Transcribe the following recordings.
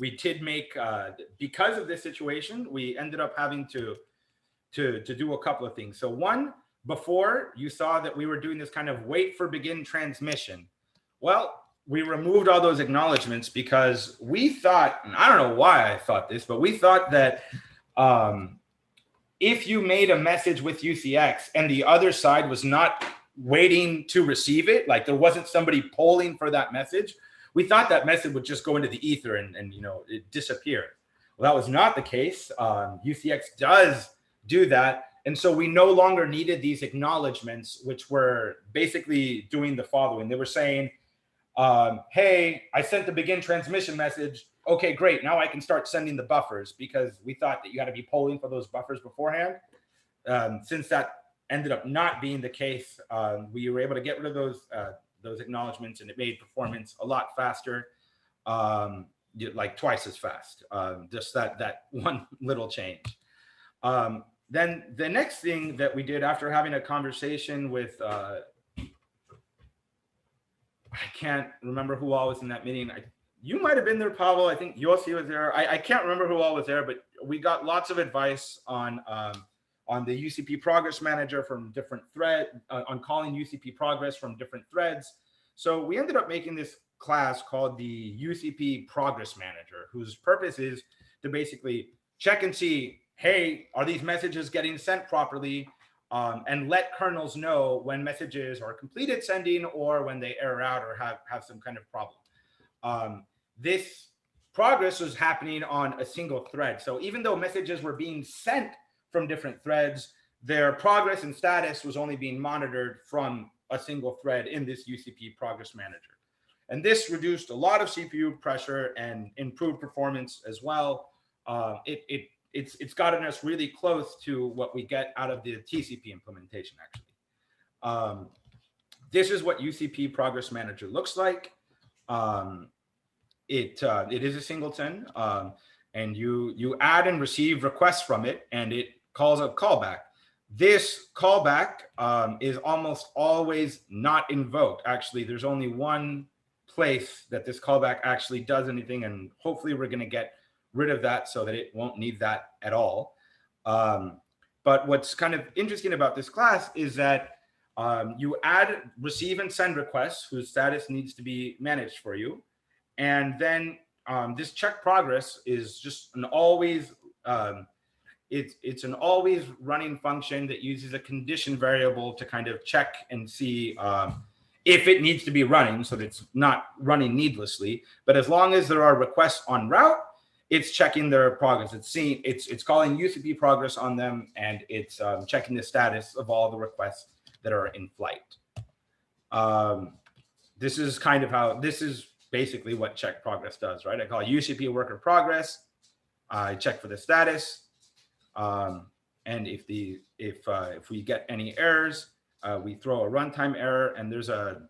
we did make, because of this situation, we ended up having to do a couple of things. So one, before you saw that we were doing this kind of wait for begin transmission. Well, we removed all those acknowledgements because we thought, and I don't know why I thought this, but we thought that if you made a message with UCX and the other side was not waiting to receive it, like there wasn't somebody polling for that message, we thought that message would just go into the ether and you know, it disappear. Well, that was not the case. UCX does do that. And so we no longer needed these acknowledgements, which were basically doing the following. They were saying, hey, I sent the begin transmission message. Okay, great. Now I can start sending the buffers, because we thought that you got to be polling for those buffers beforehand. Since that ended up not being the case, we were able to get rid of those acknowledgements, and it made performance a lot faster, like twice as fast. Just that one little change. Then the next thing that we did after having a conversation with, I can't remember who all was in that meeting. You might have been there, Pavel. I think Yossi was there. I can't remember who all was there, but we got lots of advice on the UCP Progress Manager from different thread, on calling UCP Progress from different threads. So we ended up making this class called the UCP Progress Manager, whose purpose is to basically check and see, hey, are these messages getting sent properly? And let kernels know when messages are completed sending or when they error out or have some kind of problem. This progress was happening on a single thread. So even though messages were being sent from different threads, their progress and status was only being monitored from a single thread in this UCP Progress Manager. And this reduced a lot of CPU pressure and improved performance as well. It's gotten us really close to what we get out of the TCP implementation, actually. This is what UCP Progress Manager looks like. It is a singleton, and you add and receive requests from it, and it calls a callback. This callback is almost always not invoked. Actually, there's only one place that this callback actually does anything, and hopefully we're going to get rid of that so that it won't need that at all. But what's kind of interesting about this class is that you add receive and send requests whose status needs to be managed for you. And then this check progress is just an always, it's an always running function that uses a condition variable to kind of check and see if it needs to be running, so that it's not running needlessly. But as long as there are requests en route, it's checking their progress. It's calling UCP progress on them, and it's checking the status of all the requests that are in flight. This is kind of how, this is basically what check progress does, right? I call UCP worker progress. I check for the status, and if we get any errors, we throw a runtime error, and there's a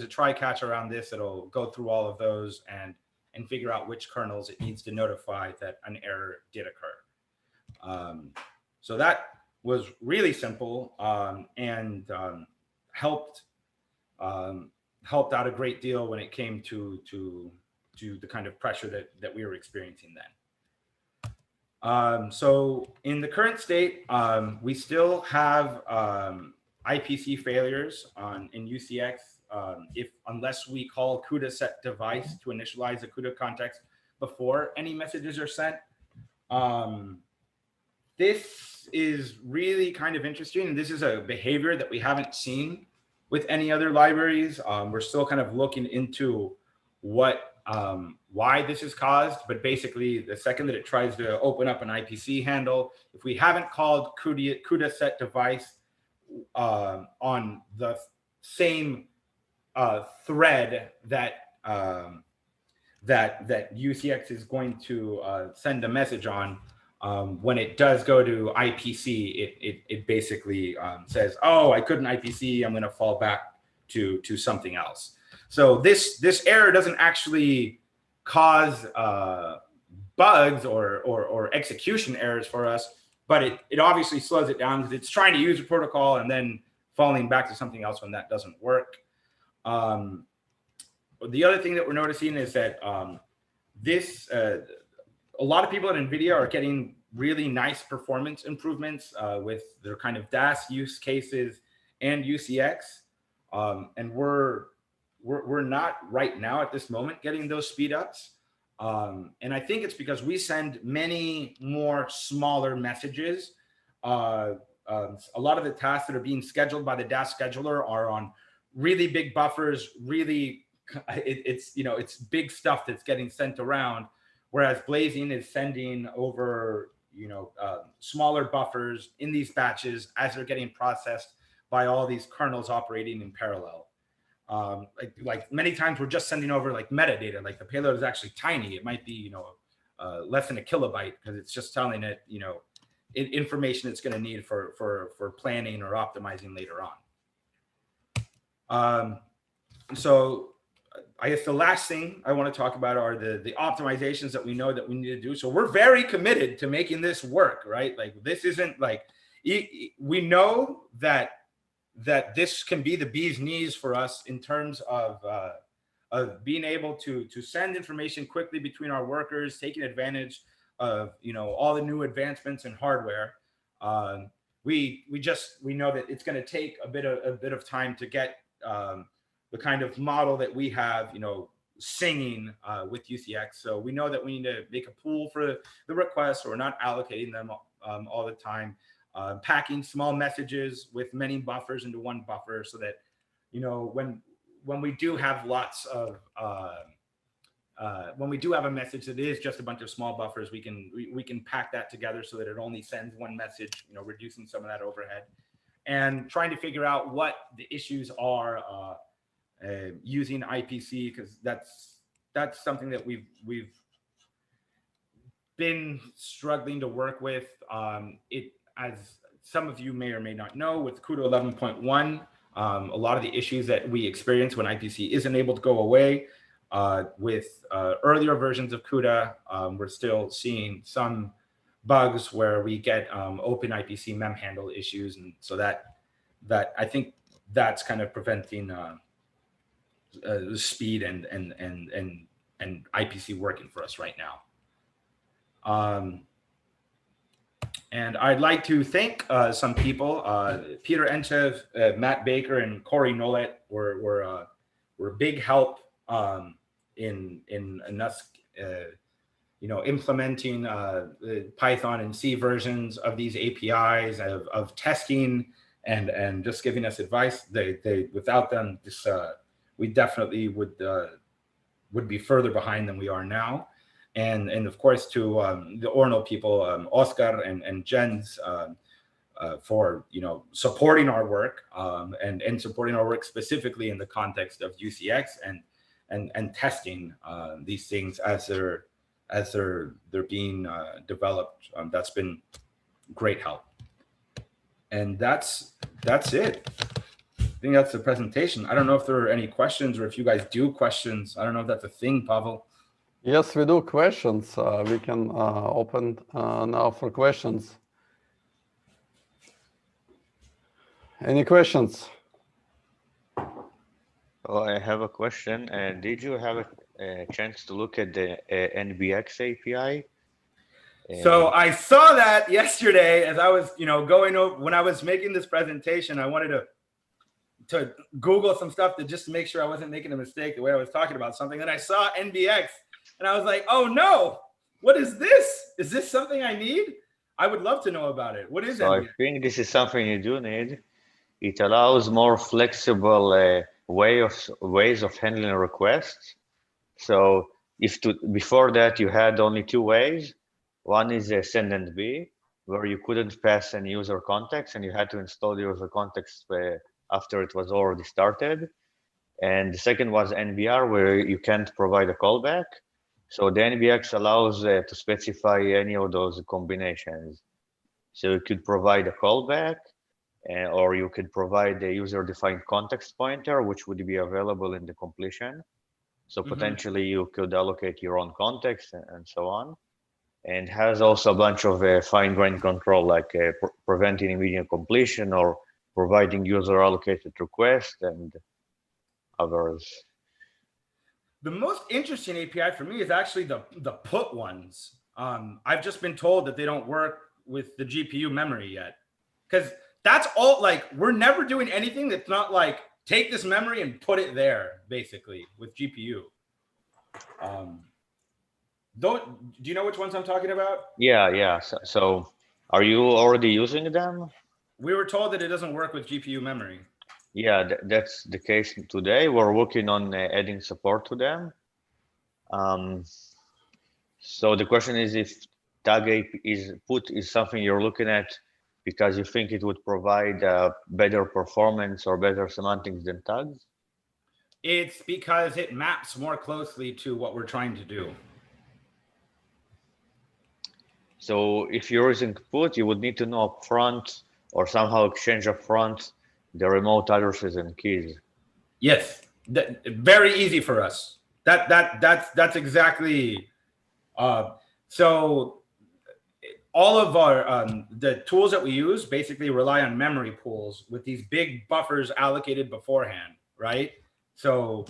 try catch around this that'll go through all of those and figure out which kernels it needs to notify that an error did occur. So that was really simple, and helped out a great deal when it came to the kind of pressure that we were experiencing then. So in the current state, we still have Ipc failures in UCX. Unless we call CUDA set device to initialize a CUDA context before any messages are sent. This is really kind of interesting, and this is a behavior that we haven't seen with any other libraries. We're still kind of looking into why this is caused, but basically the second that it tries to open up an IPC handle, if we haven't called CUDA set device on the same thread that UCX is going to send a message on, when it does go to IPC, it basically says, oh, I couldn't IPC, I'm going to fall back to something else. So this error doesn't actually cause bugs or execution errors for us, but it obviously slows it down because it's trying to use a protocol and then falling back to something else when that doesn't work. the other thing that we're noticing is that a lot of people at NVIDIA are getting really nice performance improvements with their kind of DAS use cases and UCX. And we're not right now at this moment getting those speed ups. And I think it's because we send many more smaller messages. A lot of the tasks that are being scheduled by the DAS scheduler are on really big buffers, it's big stuff that's getting sent around, whereas Blazing is sending over, smaller buffers in these batches as they're getting processed by all these kernels operating in parallel. Like many times we're just sending over like metadata, like the payload is actually tiny. It might be, less than a kilobyte because it's just telling it, information it's going to need for planning or optimizing later on. So I guess the last thing I want to talk about are the optimizations that we know that we need to do. So we're very committed to making this work, right? Like this isn't like, we know that this can be the bee's knees for us in terms of being able to send information quickly between our workers, taking advantage of all the new advancements in hardware. We know that it's going to take a bit of time to get the kind of model that we have, singing with UCX. So we know that we need to make a pool for the requests, so we're not allocating them all the time. Packing small messages with many buffers into one buffer so that, when we do have lots of, when we do have a message that is just a bunch of small buffers, we can pack that together so that it only sends one message, reducing some of that overhead, and trying to figure out what the issues are using IPC, because that's something that we've been struggling to work with. As some of you may or may not know, with CUDA 11.1, a lot of the issues that we experience when IPC isn't able to go away. With earlier versions of CUDA, we're still seeing some bugs where we get open IPC mem handle issues, and so that I think that's kind of preventing the speed and IPC working for us right now. And I'd like to thank some people. Peter Enchev, Matt Baker, and Corey Nolet were big help in us, implementing the Python and C versions of these APIs, of testing, and just giving us advice. They without them, we definitely would be further behind than we are now. And of course to the Orno people, Oscar and Jens, for supporting our work and supporting our work specifically in the context of UCX and testing these things as they're being developed. That's been great help. And that's it. I think that's the presentation. I don't know if there are any questions or if you guys do questions. I don't know if that's a thing, Pavel. Yes, we do questions. We can open now for questions. Any questions? Oh, I have a question. Did you have a chance to look at the NBX API? So I saw that yesterday as I was, going over, when I was making this presentation. I wanted to Google some stuff just to make sure I wasn't making a mistake the way I was talking about something. Then I saw NBX and I was like, oh no, what is this? Is this something I need? I would love to know about it. What is so NBX? I think this is something you do need. It allows more flexible ways of handling requests. So before that you had only two ways. One is send and be, where you couldn't pass any user context and you had to install the user context after it was already started. And the second was NBR, where you can't provide a callback. So the NBX allows to specify any of those combinations. So you could provide a callback, or you could provide a user-defined context pointer, which would be available in the completion. So potentially you could allocate your own context and so on. And has also a bunch of fine-grained control, like preventing immediate completion or providing user-allocated requests and others. The most interesting API for me is actually the put ones. I've just been told that they don't work with the GPU memory yet, because that's all, like, we're never doing anything that's not like take this memory and put it there, basically, with GPU. Do you know which ones I'm talking about? Yeah. So are you already using them? We were told that it doesn't work with GPU memory. Yeah, that's the case today. We're working on adding support to them. So the question is if tag put is something you're looking at because you think it would provide better performance or better semantics than tags? It's because it maps more closely to what we're trying to do. So if you're using put, you would need to know upfront or somehow exchange upfront the remote addresses and keys. Yes, very easy for us. That's exactly. So all of our the tools that we use basically rely on memory pools with these big buffers allocated beforehand, right? So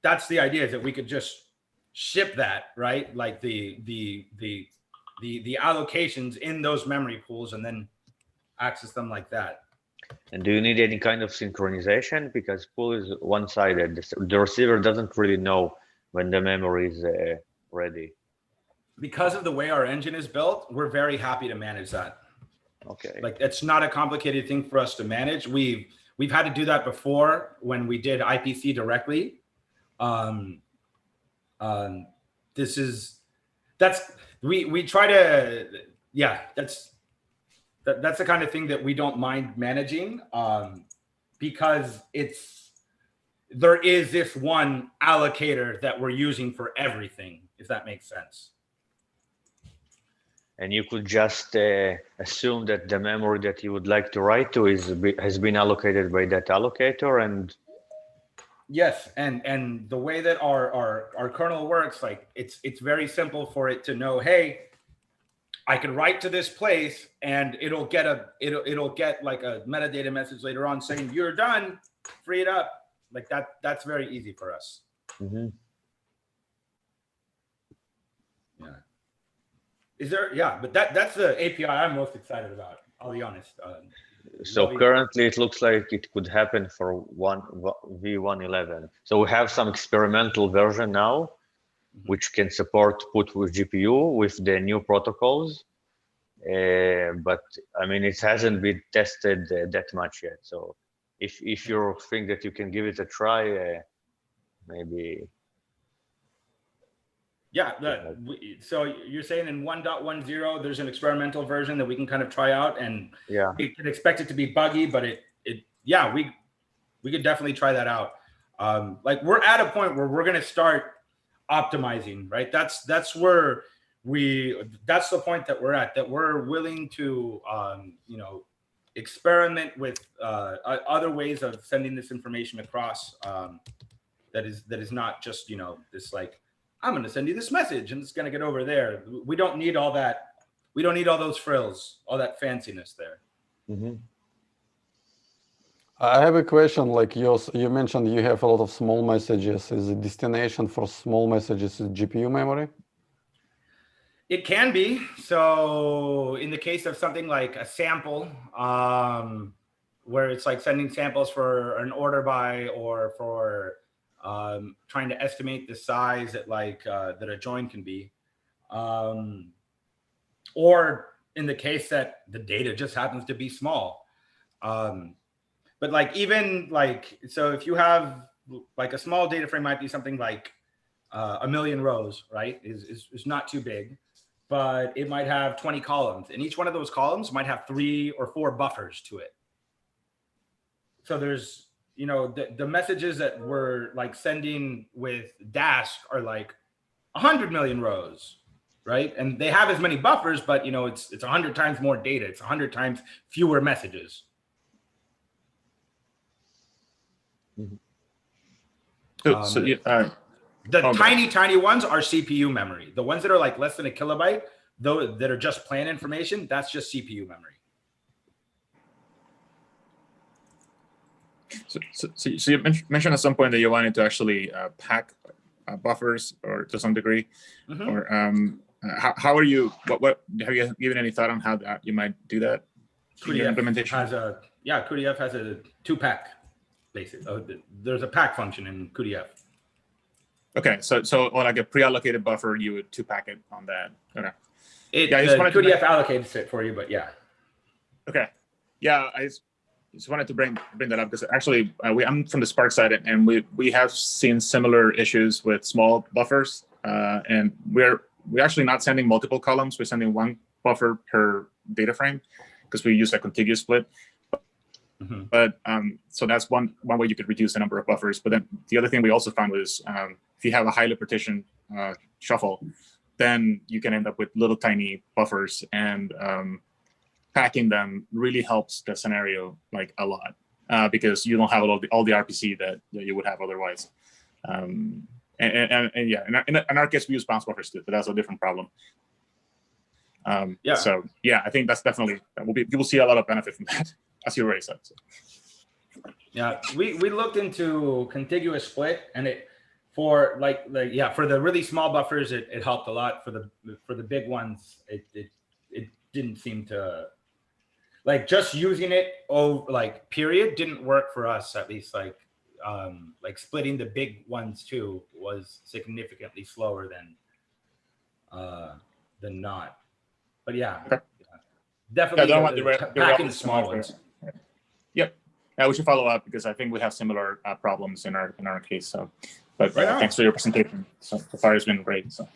that's the idea, is that we could just ship that, right? Like the allocations in those memory pools and then access them like that. And do you need any kind of synchronization? Because pool is one-sided. The receiver doesn't really know when the memory is ready. Because of the way our engine is built, we're very happy to manage that. Okay. Like, it's not a complicated thing for us to manage. We've had to do that before when we did IPC directly. We try to, yeah, that's the kind of thing that we don't mind managing, because there is this one allocator that we're using for everything, if that makes sense. And you could just assume that the memory that you would like to write to has been allocated by that allocator. And yes, and the way that our kernel works, like, it's very simple for it to know, hey, I can write to this place and it'll get like a metadata message later on saying you're done, free it up. Like that's very easy for us. Mm-hmm. Yeah. Is there? Yeah, but that's the API I'm most excited about. I'll be honest. So currently it looks like it could happen for V111. So we have some experimental version now, which can support put with GPU with the new protocols. But I mean, it hasn't been tested that much yet. So if you think that you can give it a try, maybe. Yeah. So you're saying in 1.10, there's an experimental version that we can kind of try out, and yeah, we can expect it to be buggy, but yeah, we could definitely try that out. Like, we're at a point where we're going to start optimizing, right? That's the point that we're at, that we're willing to experiment with other ways of sending this information across, that is not just this, like, I'm going to send you this message and it's going to get over there. We don't need all that. We don't need all those frills, all that fanciness there. Mm-hmm. I have a question. Like you mentioned, you have a lot of small messages. Is the destination for small messages GPU memory? It can be. So in the case of something like a sample, where it's like sending samples for an order by, or for trying to estimate the size that that a join can be, or in the case that the data just happens to be small. But like, even like, so if you have like a small data frame, might be something like 1 million rows, right? Is not too big, but it might have 20 columns, and each one of those columns might have 3 or 4 buffers to it. So there's, the messages that we're like sending with Dask are like 100 million rows, right? And they have as many buffers, but it's 100 times more data. It's 100 times fewer messages. Mm-hmm. Tiny ones are CPU memory. The ones that are like less than 1 kilobyte, though, that are just plan information, that's just CPU memory. So you mentioned at some point that you wanted to actually pack buffers, or to some degree, Mhm. or how are you? What have you given any thought on how that you might do that? In your implementation. QDF has a 2-pack basis. There's a pack function in QDF. Okay, so on like a pre-allocated buffer, you would 2-pack it on that. Okay. QDF allocates it for you, but yeah. Okay. Yeah, I just wanted to bring that up because actually I'm from the Spark side, and we have seen similar issues with small buffers, and we're actually not sending multiple columns. We're sending one buffer per data frame because we use a contiguous split. Mm-hmm. But so that's one way you could reduce the number of buffers. But then the other thing we also found was if you have a highly partitioned shuffle, then you can end up with little tiny buffers, and packing them really helps the scenario like a lot because you don't have all the RPC that you would have otherwise. And yeah, in our case we use bounce buffers too, but that's a different problem. So yeah, I think that's definitely you will see a lot of benefit from that, as you already said. So. Yeah, we looked into contiguous split, and for the really small buffers it helped a lot. For the big ones it didn't seem to, like, just using it period didn't work for us, at least. Like splitting the big ones too was significantly slower than not. But yeah, okay. Definitely packing the small ones. Yep. Yeah, we should follow up because I think we have similar problems in our case. So, but thanks for your presentation. So far, it's been great. So.